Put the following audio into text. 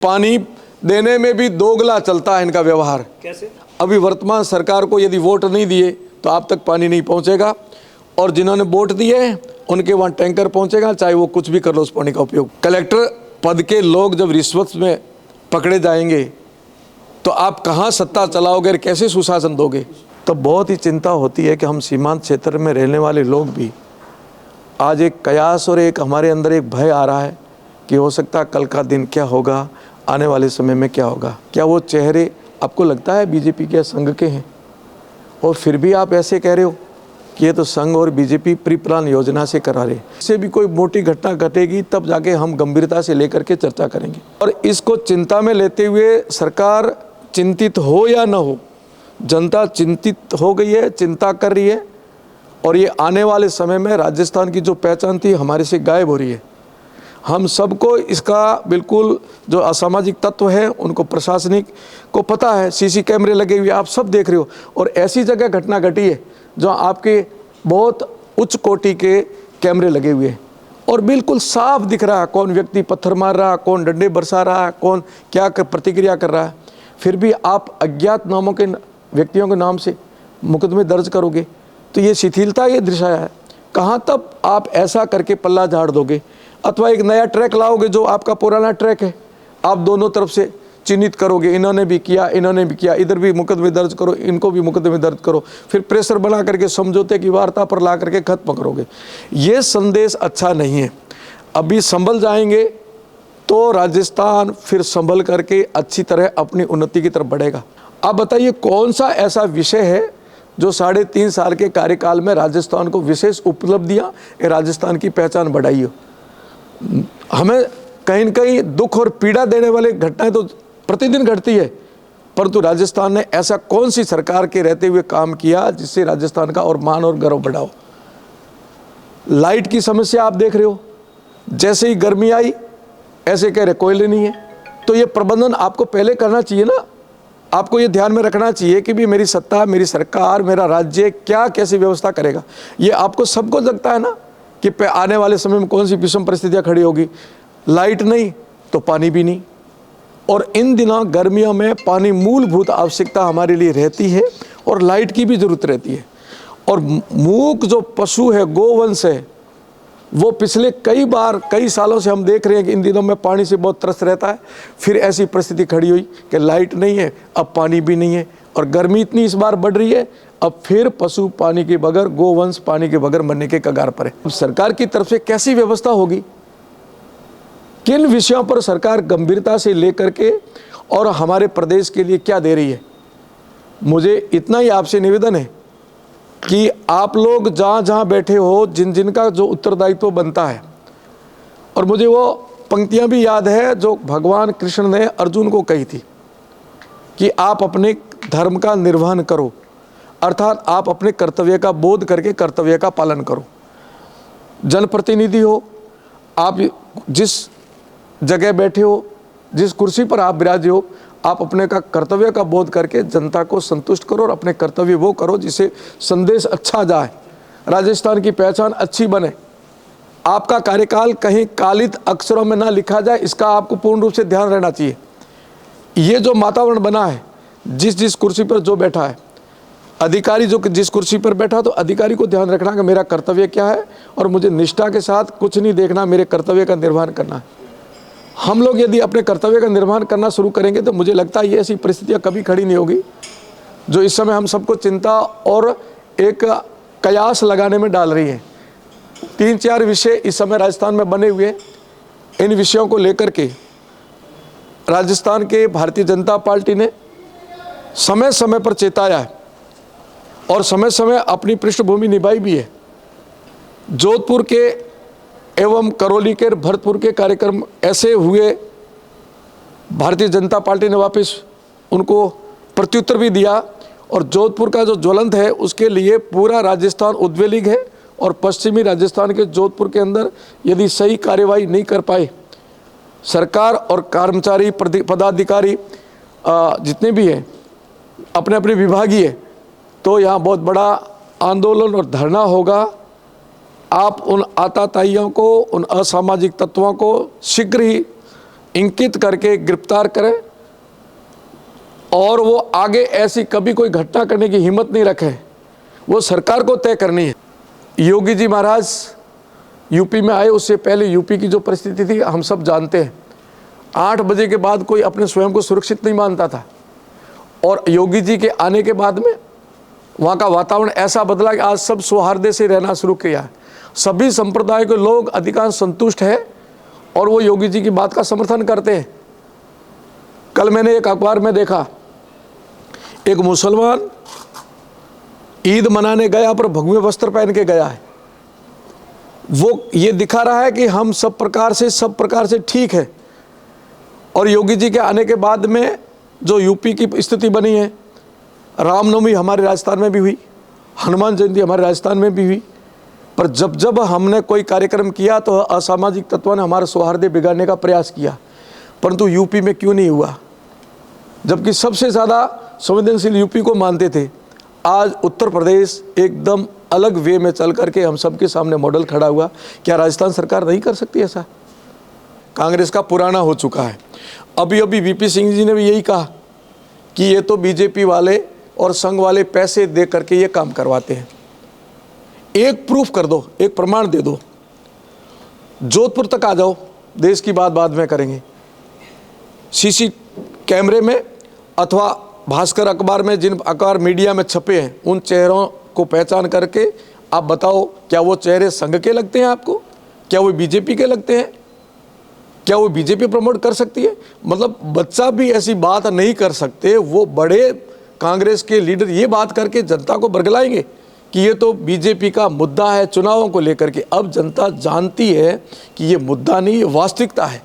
पानी देने में भी दोगला चलता है इनका व्यवहार। कैसे? अभी वर्तमान सरकार को यदि वोट नहीं दिए तो आप तक पानी नहीं पहुंचेगा, और जिन्होंने वोट दिए उनके वहाँ टैंकर पहुंचेगा, चाहे वो कुछ भी कर लो उस पानी का उपयोग। कलेक्टर पद के लोग जब रिश्वत में पकड़े जाएंगे तो आप कहाँ सत्ता चलाओगे, कैसे सुशासन दोगे? तो बहुत ही चिंता होती है कि हम सीमांत क्षेत्र में रहने वाले लोग भी आज एक कयास और एक हमारे अंदर एक भय आ रहा है कि हो सकता है कल का दिन क्या होगा, आने वाले समय में क्या होगा। क्या वो चेहरे आपको लगता है बीजेपी के संघ के हैं? और फिर भी आप ऐसे कह रहे हो कि ये तो संघ और बीजेपी प्री प्लान योजना से करा रहे। इससे भी कोई मोटी घटना घटेगी तब जाके हम गंभीरता से लेकर के चर्चा करेंगे। और इसको चिंता में लेते हुए सरकार चिंतित हो या न हो, जनता चिंतित हो गई है, चिंता कर रही है, और ये आने वाले समय में राजस्थान की जो पहचान थी हमारे से गायब हो रही है। हम सबको इसका बिल्कुल जो असामाजिक तत्व है उनको प्रशासनिक को पता है, सीसी कैमरे लगे हुए आप सब देख रहे हो, और ऐसी जगह घटना घटी है जहाँ आपके बहुत उच्च कोटि के कैमरे लगे हुए हैं और बिल्कुल साफ दिख रहा है कौन व्यक्ति पत्थर मार रहा है, कौन डंडे बरसा रहा है, कौन क्या प्रतिक्रिया कर रहा है। फिर भी आप अज्ञात नामों के व्यक्तियों के नाम से मुकदमे दर्ज करोगे तो ये शिथिलता ये दर्शाया है। कहाँ तब आप ऐसा करके पल्ला झाड़ दोगे, अथवा एक नया ट्रैक लाओगे जो आपका पुराना ट्रैक है, आप दोनों तरफ से चिन्हित करोगे, इन्होंने भी किया, इन्होंने भी किया, इधर भी मुकदमे दर्ज करो, इनको भी मुकदमे दर्ज करो, फिर प्रेशर बना करके समझौते की वार्ता पर ला करके खत्म करोगे। ये संदेश अच्छा नहीं है। अभी संभल जाएंगे तो राजस्थान फिर संभल करके अच्छी तरह अपनी उन्नति की तरफ बढ़ेगा। आप बताइए कौन सा ऐसा विषय है जो 3.5 साल के कार्यकाल में राजस्थान को विशेष उपलब्धियां राजस्थान की पहचान बढ़ाई हो? हमें कहीं न कहीं दुख और पीड़ा देने वाली घटनाएं तो प्रतिदिन घटती है, परंतु राजस्थान ने ऐसा कौन सी सरकार के रहते हुए काम किया जिससे राजस्थान का और मान और गर्व बढ़ाओ? लाइट की समस्या आप देख रहे हो, जैसे ही गर्मी आई ऐसे कह रहे कोयले नहीं है। तो ये प्रबंधन आपको पहले करना चाहिए ना, आपको ये ध्यान में रखना चाहिए कि भी मेरी सत्ता, मेरी सरकार, मेरा राज्य क्या कैसी व्यवस्था करेगा। ये आपको सबको लगता है ना कि आने वाले समय में कौन सी विषम परिस्थितियां खड़ी होगी। लाइट नहीं तो पानी भी नहीं, और इन दिनों गर्मियों में पानी मूलभूत आवश्यकता हमारे लिए रहती है और लाइट की भी जरूरत रहती है। और मूक जो पशु है, गोवंश है, वो पिछले कई सालों से हम देख रहे हैं कि इन दिनों में पानी से बहुत त्रस्त रहता है। फिर ऐसी परिस्थिति खड़ी हुई कि लाइट नहीं है, अब पानी भी नहीं है, और गर्मी इतनी इस बार बढ़ रही है, अब फिर पशु पानी के बगैर, गोवंश पानी के बगैर मरने के कगार पर है। अब सरकार की तरफ से कैसी व्यवस्था होगी, किन विषयों पर सरकार गंभीरता से लेकर के और हमारे प्रदेश के लिए क्या दे रही है? मुझे इतना ही आपसे निवेदन है कि आप लोग जहाँ जहाँ बैठे हो, जिन जिन का जो उत्तरदायित्व बनता है, और मुझे वो पंक्तियाँ भी याद है जो भगवान कृष्ण ने अर्जुन को कही थी कि आप अपने धर्म का निर्वहन करो, अर्थात आप अपने कर्तव्य का बोध करके कर्तव्य का पालन करो। जनप्रतिनिधि हो, आप जिस जगह बैठे हो, जिस कुर्सी पर आप विराजे हो, आप अपने का कर्तव्य का बोध करके जनता को संतुष्ट करो और अपने कर्तव्य वो करो जिससे संदेश अच्छा जाए, राजस्थान की पहचान अच्छी बने, आपका कार्यकाल कहीं कालित अक्षरों में ना लिखा जाए, इसका आपको पूर्ण रूप से ध्यान रहना चाहिए। ये जो वातावरण बना है, जिस कुर्सी पर जो बैठा है, अधिकारी जो जिस कुर्सी पर बैठा, तो अधिकारी को ध्यान रखना कि मेरा कर्तव्य क्या है और मुझे निष्ठा के साथ कुछ नहीं देखना, मेरे कर्तव्य का निर्वहन करना है। हम लोग यदि अपने कर्तव्य का निर्वहन करना शुरू करेंगे तो मुझे लगता है ये ऐसी परिस्थितियाँ कभी खड़ी नहीं होगी जो इस समय हम सबको चिंता और एक कयास लगाने में डाल रही है। 3-4 विषय इस समय राजस्थान में बने हुए हैं। इन विषयों को लेकर के राजस्थान के भारतीय जनता पार्टी ने समय समय पर चेताया है और समय समय अपनी पृष्ठभूमि निभाई भी है। जोधपुर के एवं करौली के, भरतपुर के कार्यक्रम ऐसे हुए, भारतीय जनता पार्टी ने वापस उनको प्रत्युत्तर भी दिया, और जोधपुर का जो ज्वलंत है उसके लिए पूरा राजस्थान उद्वेलित है। और पश्चिमी राजस्थान के जोधपुर के अंदर यदि सही कार्यवाही नहीं कर पाए सरकार और कर्मचारी पदाधिकारी जितने भी हैं अपने अपने विभागीय, तो यहाँ बहुत बड़ा आंदोलन और धरना होगा। आप उन आताताइयों को, उन असामाजिक तत्वों को शीघ्र ही इंकित करके गिरफ्तार करें और वो आगे ऐसी कभी कोई घटना करने की हिम्मत नहीं रखे, वो सरकार को तय करनी है। योगी जी महाराज यूपी में आए, उससे पहले यूपी की जो परिस्थिति थी हम सब जानते हैं। 8 बजे के बाद कोई अपने स्वयं को सुरक्षित नहीं मानता था, और योगी जी के आने के बाद में वहाँ का वातावरण ऐसा बदला कि आज सब सौहार्द से रहना शुरू किया है। सभी संप्रदाय के लोग अधिकांश संतुष्ट है और वो योगी जी की बात का समर्थन करते हैं। कल मैंने एक अखबार में देखा, एक मुसलमान ईद मनाने गया पर भगवे वस्त्र पहन के गया है। वो ये दिखा रहा है कि हम सब प्रकार से ठीक है। और योगी जी के आने के बाद में जो यूपी की स्थिति बनी है, रामनवमी हमारे राजस्थान में भी हुई, हनुमान जयंती हमारे राजस्थान में भी हुई, पर जब जब हमने कोई कार्यक्रम किया तो असामाजिक तत्वों ने हमारे सौहार्द बिगाड़ने का प्रयास किया, परंतु यूपी में क्यों नहीं हुआ? जबकि सबसे ज़्यादा संवेदनशील यूपी को मानते थे। आज उत्तर प्रदेश एकदम अलग वे में चल करके हम सबके सामने मॉडल खड़ा हुआ। क्या राजस्थान सरकार नहीं कर सकती ऐसा? कांग्रेस का पुराना हो चुका है। अभी वीपी सिंह जी ने भी यही कहा कि ये तो बीजेपी वाले और संघ वाले पैसे दे करके ये काम करवाते हैं। एक प्रूफ कर दो, एक प्रमाण दे दो। जोधपुर तक आ जाओ, देश की बात बाद में करेंगे। सीसी कैमरे में अथवा भास्कर अखबार में, जिन अखबार मीडिया में छपे हैं, उन चेहरों को पहचान करके आप बताओ, क्या वो चेहरे संघ के लगते हैं आपको? क्या वो बीजेपी के लगते हैं? क्या वो बीजेपी प्रमोट कर सकती है? मतलब बच्चा भी ऐसी बात नहीं कर सकते। वो बड़े कांग्रेस के लीडर ये बात करके जनता को बरगलाएंगे कि ये तो बीजेपी का मुद्दा है चुनावों को लेकर के। अब जनता जानती है कि ये मुद्दा नहीं, ये वास्तविकता है।